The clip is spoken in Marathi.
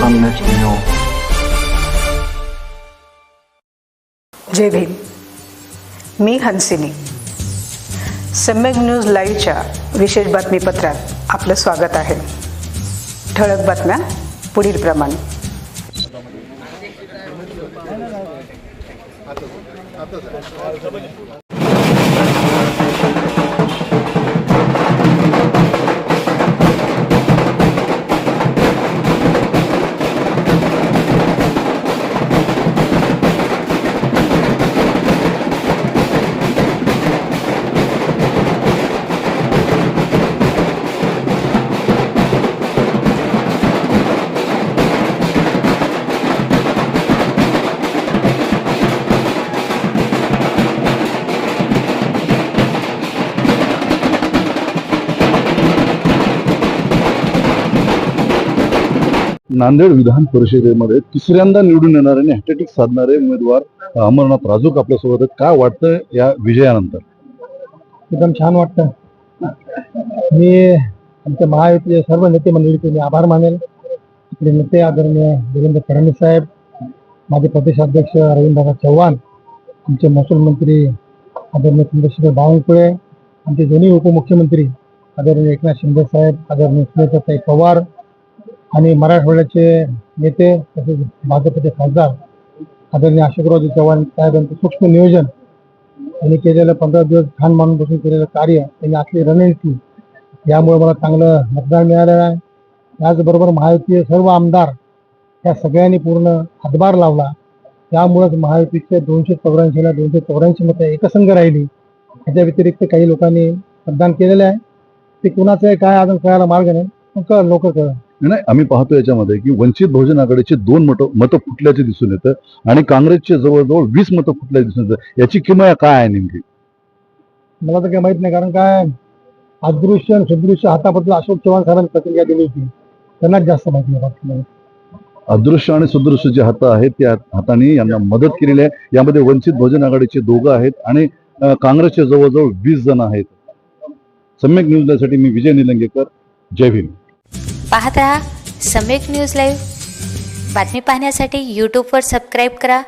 सम्यक न्यूज. जय भीम. मी हंसिनी. सम्यक न्यूज लाईव्हच्या विशेष बातमीपत्रात आपलं स्वागत आहे. ठळक बातम्या पुढील प्रमाणे. नांदेड विधान परिषदेमध्ये तिसऱ्यांदा निवडून येणारे आणि हॅट्रिक साधणारे उमेदवार अमरनाथ राजूक आपल्यासोबत आहेत. काय वाटतं या विजयानंतर? एकदम छान वाटतं. मी आमच्या महायुतीचे सर्व नेते मंडळीचे मी आभार मानेल. आपले नेते आदरणीय देवेंद्र फडणवीस साहेब, माझे प्रदेशाध्यक्ष अरविंददादा चव्हाण, आमचे महसूल मंत्री आदरणीय चंद्रशेखर बावनकुळे, आमचे दोन्ही उपमुख्यमंत्री आदरणीय एकनाथ शिंदे साहेब, आदरणीय सुनेत्राताई पवार आणि मराठवाड्याचे नेते तसेच भाजपचे खासदार आदरणीय अशोकरावजी चव्हाण साहेबांचं सूक्ष्म नियोजन, त्यांनी केलेलं 15 दिवस ठाण मानून बसून केलेलं कार्य, त्यांनी आखली रणनीती, यामुळे मला चांगलं मतदान मिळालेलं आहे. त्याचबरोबर महायुतीचे सर्व आमदार या सगळ्यांनी पूर्ण हातभार लावला. त्यामुळेच महायुतीचे 284ला 284 मतं एकसंघ राहिली. याच्या व्यतिरिक्त काही लोकांनी मतदान केलेलं आहे. ते कुणाचं आहे काय अजून कळायला मार्ग नाही, पण लवकर कळलं. नाही, आम्ही पाहतो याच्यामध्ये की वंचित बहुजन आघाडीचे 2 मतं फुटल्याचे दिसून येतं आणि काँग्रेसचे जवळजवळ 20 मतं फुटल्याचे दिसून येतं. याची किंमत काय आहे नेमकी? मला तर काही माहित नाही, कारण काय अदृश्य आणि सदृश्य हाताबद्दल अशोक चव्हाण साहेबांनी प्रतिक्रिया दिली होती, त्यांनाच जास्त माहिती नाही. अदृश्य आणि सदृश्य जे हात आहेत त्या हाताने यांना मदत केलेली आहे. यामध्ये वंचित बहुजन आघाडीचे 2 आहेत आणि काँग्रेसचे जवळजवळ 20 जण आहेत. सम्यक न्यूजसाठी मी विजय निलंगेकर. जय भीम. पाहत रहा सम्यक न्यूज लाईव्ह. बातमी पाहण्यासाठी यूट्यूबवर सबस्क्राईब करा,